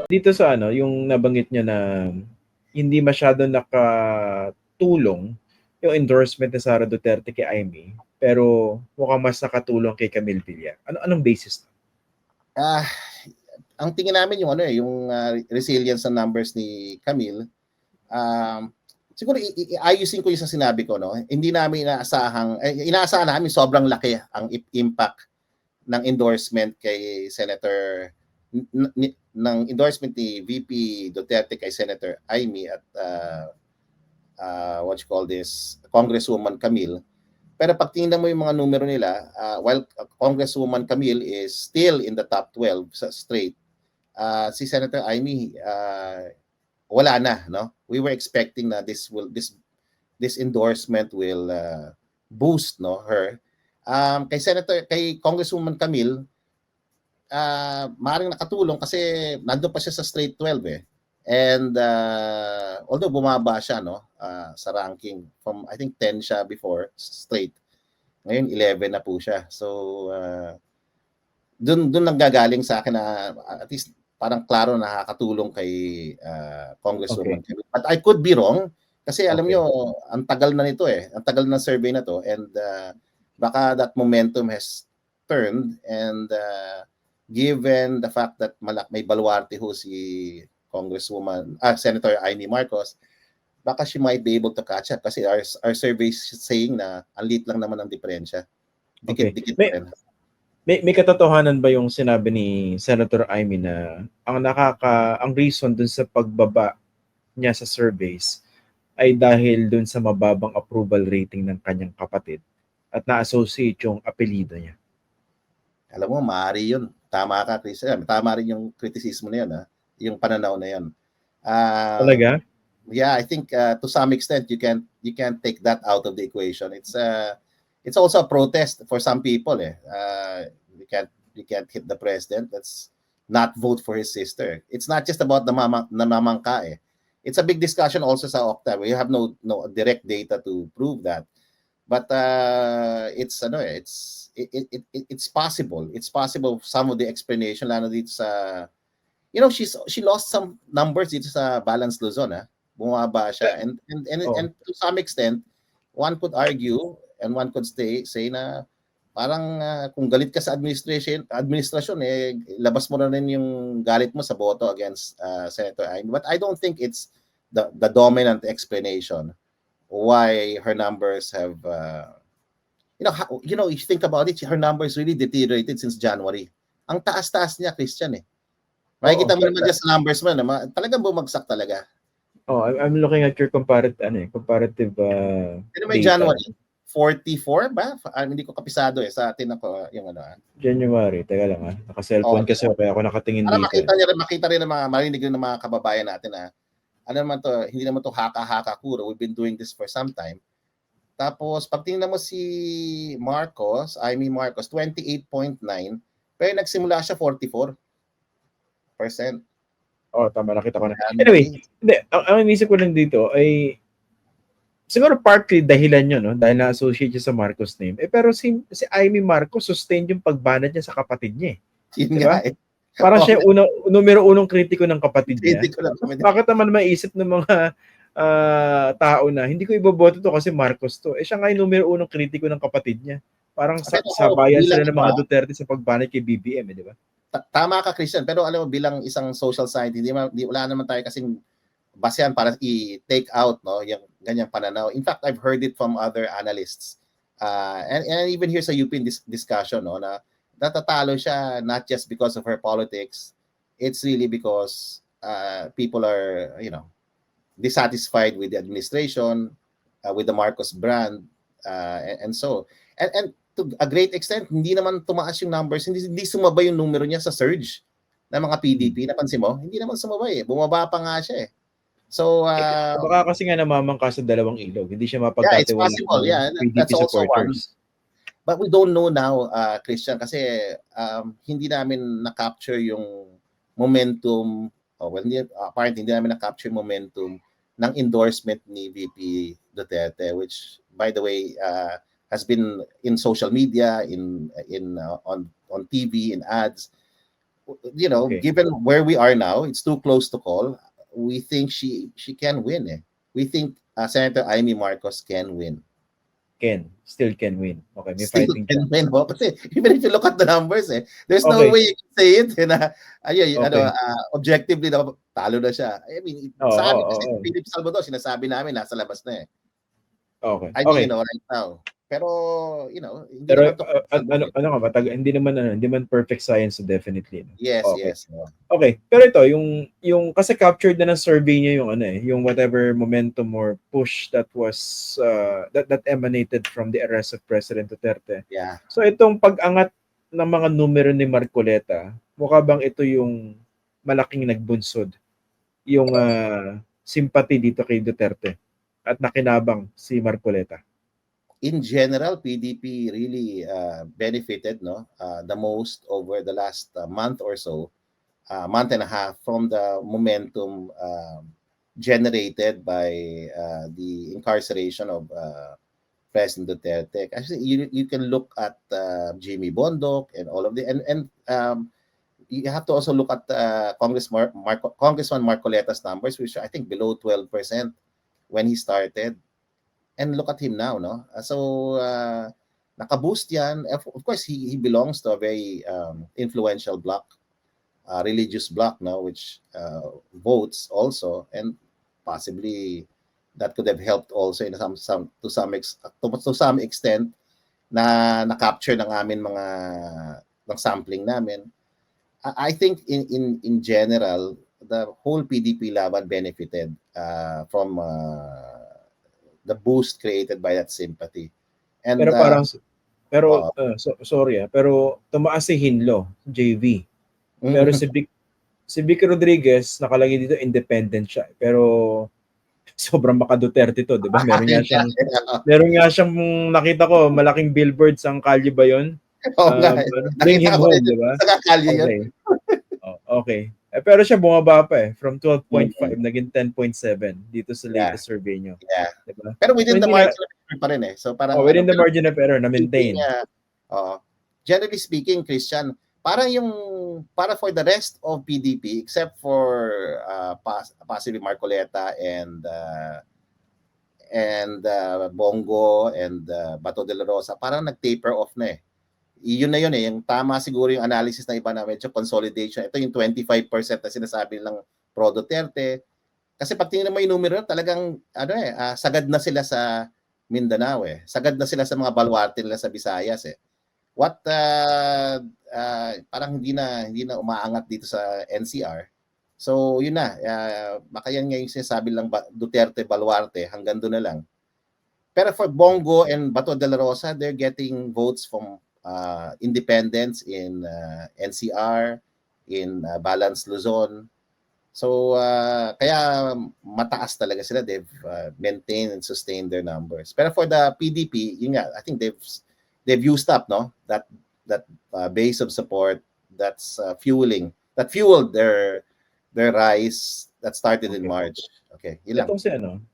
dito sa ano, yung nabanggit niya na hindi masyado nakatulong yung endorsement ni Sara Duterte kay Amy, pero mukhang mas nakatulong kay Camille Villar. Anong basis? Ah, ang tingin namin yung yung resilience ng numbers ni Camille. Siguro iayusin ko yung sa sinabi ko, no. Hindi namin inaasahan namin sobrang laki ang impact ng endorsement kay Senator ng endorsement ni VP Duterte kay Senator Amy at what you call this, Congresswoman Camille. Pero pag tingnan mo yung mga numero nila, while Congresswoman Camille is still in the top 12 sa straight, si Senator Amy wala na, no? We were expecting na this endorsement will boost, no, her. Kay Congresswoman Camille, maaaring nakatulong kasi nandoon pa siya sa straight 12 eh. And although bumaba siya, no, sa ranking from I think 10 siya before straight. Ngayon 11 na po siya. So doon nanggagaling sa akin na at least parang klaro nakakatulong kay Congresswoman. Okay. But I could be wrong kasi alam niyo ang tagal na nito eh. Ang tagal na survey na to and baka that momentum has turned and given the fact that may baluarte ho si Senator Amy Marcos, baka she might be able to catch up kasi our survey saying na ang liit lang naman ang diferensya. Dikit-dikit rin. May katotohanan ba yung sinabi ni Senator Amy na ang reason dun sa pagbaba niya sa surveys ay dahil dun sa mababang approval rating ng kanyang kapatid at na-associate yung apelido niya? Alam mo, maaari yun. Tama ka, Chris. Tama rin yung kritisismo na yun, ha? Yung pananaw na yun. Talaga? Yeah, I think to some extent you can't take that out of the equation. It's also a protest for some people. You can't hit the president. Let's not vote for his sister. It's not just about the namamangka. It's a big discussion also sa Octa. We have no direct data to prove that. But it's possible. It's possible some of the explanation lalo dito sa she lost some numbers dito sa Balance Luzon, ha. Bumaba siya and to some extent one could argue and one could say na parang kung galit ka sa administrasyon labas mo na rin yung galit mo sa boto against Senator Amy. But I don't think it's the dominant explanation why her numbers have if you think about it, her numbers really deteriorated since January. Ang taas-taas niya, Christian eh. Makikita mo naman dyan sa numbers mo na talagang bumagsak talaga. I'm looking at your comparative may January 44 ba? Hindi ko kapisado sa atin ako yung January, teka lang naka-cellphone kasi kaya ako nakatingin dito. Makita rin marinig rin ng mga kababayan natin na hindi naman to haka-haka kuro. We've been doing this for some time. Tapos pag tingnan mo si Amy Marcos 28.9, pero nagsimula siya 44%. Tama, nakita ko na. Anyway, ang inisip ko lang dito ay siguro partly dahilan yun, no? Dahil na-associate siya sa Marcos name. Pero si Amy Marcos sustained yung pagbanat niya sa kapatid niya. Diba? Parang siya numero unong kritiko ng kapatid niya. Bakit naman maisip ng mga tao na hindi ko iboboto to kasi Marcos to? Siya nga yung numero unong kritiko ng kapatid niya. Parang sabayan sila ng mga Duterte sa pagbanat kay BBM, di ba? Tama ka, Christian. Pero alam mo, bilang isang social scientist, wala naman tayo kasing basehan para i-take out yung ganyang pananaw. In fact, I've heard it from other analysts. And even here sa UP discussion, na natatalo siya not just because of her politics. It's really because people are, dissatisfied with the administration, with the Marcos brand, and so. And to a great extent, hindi naman tumaas yung numbers, hindi sumabay yung numero niya sa surge ng mga PDP. Napansin mo? Hindi naman sumabay. Bumaba pa nga siya. So, baka kasi nga namamangka sa dalawang ilog. Hindi siya mapagkatiwalaan. Yeah, it's possible. Yeah, that's also supporters. One. But we don't know now, Christian, kasi hindi namin na-capture yung momentum, apparently hindi namin na-capture momentum ng endorsement ni VP Duterte, which, by the way, has been in social media, on TV, in ads. Okay. given where we are now, it's too close to call. We think she can win. We think Senator Amy Marcos can win. Still can win. Okay, may Still fighting can chance. win. Kasi even if you look at the numbers, there's no way you can say it na objectively na talo na siya. I mean, sa amin kasi Philip Salvador, sinasabi namin nasa labas na Okay. I mean, right now. Pero, hindi Pero naman ano ka hindi naman perfect science, definitely. Yes, okay. yes. Okay, pero ito yung kasi captured na ng survey niya yung yung whatever momentum or push that was that emanated from the arrest of President Duterte. Yeah. So itong pag-angat ng mga numero ni Marcoleta, mukha bang ito yung malaking nagbunsod yung sympathy dito kay Duterte at nakinabang si Marcoleta? In general, PDP really benefited the most over the last month or so, month and a half, from the momentum generated by the incarceration of President Duterte. Actually, you can look at Jimmy Bondoc and all of the and you have to also look at Congressman Marcoleta's numbers, which I think below 12% when he started. And look at him now, no? So, nakaboost yan. Of course, he belongs to a very influential bloc, religious bloc, no? Which votes also, and possibly that could have helped also in to some extent na capture ng amin ng sampling namin. I think in general, the whole PDP laban benefited from the boost created by that sympathy. And pero sorry pero tumaas si Hinlo, JV. Pero si Vic Rodriguez nakalagay dito independent siya. Pero sobrang maka-Duterte to, 'di ba? Meron nga siyang nakita ko malaking billboards ang kalye ba 'yon? Bring him home, 'di ba? Sa kalye 'yon. Okay. Pero siya bumaba pa from 12.5 naging 10.7 dito sa latest survey nyo. Yeah. Diba? Pero within the margin of error pa rin So parang within the margin of error na maintain. Generally speaking, Christian, para for the rest of PDP except for possibly Marcoleta and Bongo and Bato de la Rosa, parang nag-taper off na Yun na yun yung tama siguro yung analysis na iba na medyo consolidation. Ito yung 25% na sinasabi ng pro Duterte. Kasi pag tingnan mo yung numero, talagang sagad na sila sa Mindanao Sagad na sila sa mga baluarte nila sa Visayas What parang hindi na umaangat dito sa NCR. So yun na, baka yan nga yung sinasabi lang Duterte baluarte, hanggang doon na lang. Pero for Bongo and Bato de la Rosa, they're getting votes from independents in NCR, in Balance Luzon. So kaya mataas talaga sila. They've maintained and sustained their numbers. Pero for the PDP, yun nga, I think they've used up that base of support that's fueled their rise that started in March. Okay, yun lang.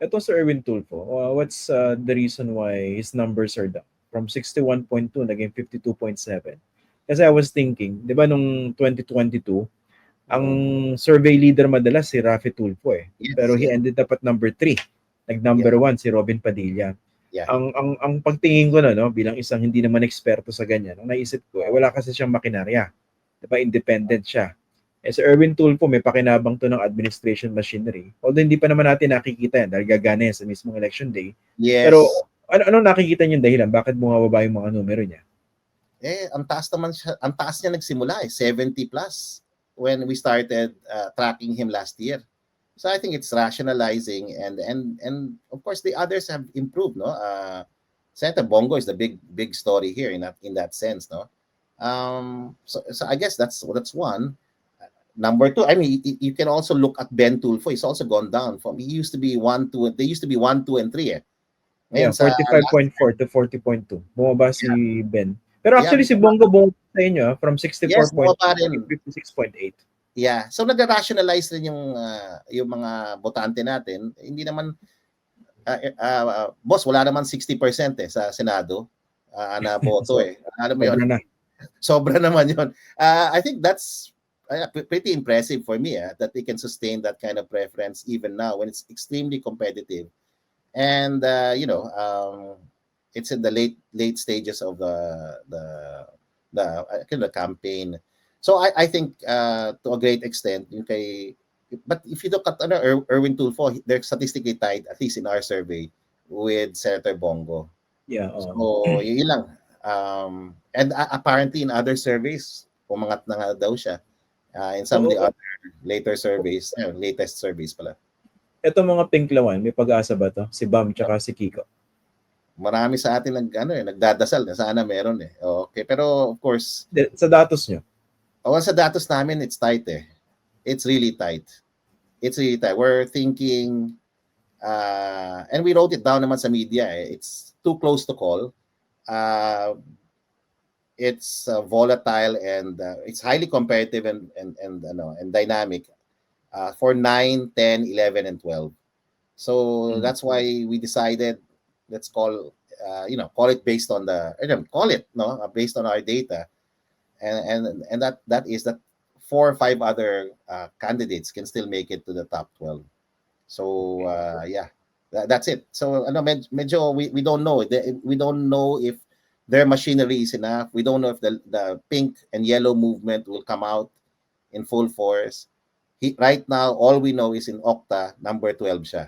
Itong si Erwin Tulfo, what's the reason why his numbers are down? From 61.2 naging 52.7. Kasi I was thinking, 'di ba nung 2022, ang survey leader madalas si Raffy Tulfo Yes, pero he ended up at number 3. Nag-number 1 si Robin Padilla. Yeah. Ang pagtingin ko bilang isang hindi naman eksperto sa ganyan, ang naisip ko wala kasi siyang makinarya. 'Di ba independent siya. Si Erwin Tulfo may pakinabang to ng administration machinery. Although hindi pa naman natin nakikita yan dahil gagana sa mismong election day. Yes. Pero ano nakikita niyo dahilan? Bakit bumababa yung mga numero niya? Ang taas niya nagsimula 70 plus when we started tracking him last year. So I think it's rationalizing and of course the others have improved, no? Senator Bongo is the big story here in that sense, no? So I guess that's one. Number 2, I mean, you can also look at Ben Tulfo. He's also gone down they used to be 1, 2, and 3 Yeah, 45.4 to 40.2. Bumaba si Ben. Pero actually si Bongo bumaba sa inyo from 64.8 to 56.8. Yeah. So nag-rationalize rin yung mga botante natin. Hindi naman boss, wala naman 60% sa Senado na boto Alam mo yun? Na. Sobra naman yun. I think that's pretty impressive for me that they can sustain that kind of preference even now when it's extremely competitive. And it's in the late stages of the campaign. So I think to a great extent, but if you look at Erwin Tulfo, they're statistically tied, at least in our survey, with Senator Bongo. Yeah. So yun lang. And apparently in other surveys, umangat na nga daw siya. In some of the other latest surveys pala. Ito mga pinklawan, may pag-asa ba to? Si Bam tsaka si Kiko. Marami sa atin nagdadasal na sana meron eh. Okay, pero of course, sa datos nyo. Sa datos namin, it's tight eh. It's really tight. We're thinking, and we wrote it down naman sa media eh. It's too close to call. It's volatile and it's highly competitive and dynamic for 9, 10, 11, and 12. So that's why we decided, let's call it based on based on our data, and that is that 4 or 5 other candidates can still make it to the top 12. So that's it. So medyo we don't know. We don't know if their machinery is enough. We don't know if the pink and yellow movement will come out in full force. Right now, all we know is in Octa, number 12 siya.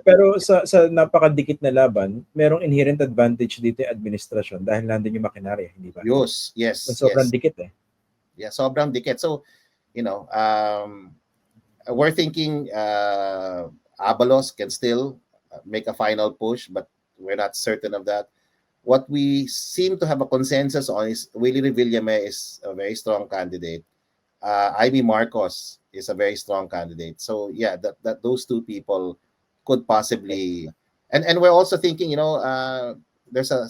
Pero sa napakadikit na laban, merong inherent advantage dito yung administrasyon dahil nandun yung makinarya, hindi ba? Yes. Sobrang dikit eh. Yeah, sobrang dikit. So, we're thinking Abalos can still make a final push, but we're not certain of that. What we seem to have a consensus on is Willie Revillame is a very strong candidate. Amy Marcos is a very strong candidate. So yeah, that those two people could possibly, and we're also thinking, there's a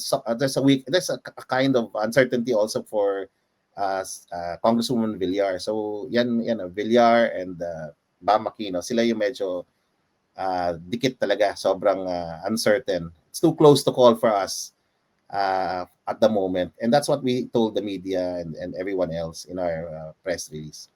kind of uncertainty also for Congresswoman Villar. So yan Villar and Bam Aquino, sila yung medyo dikit talaga, sobrang uncertain. It's too close to call for us at the moment, and that's what we told the media and everyone else in our press release.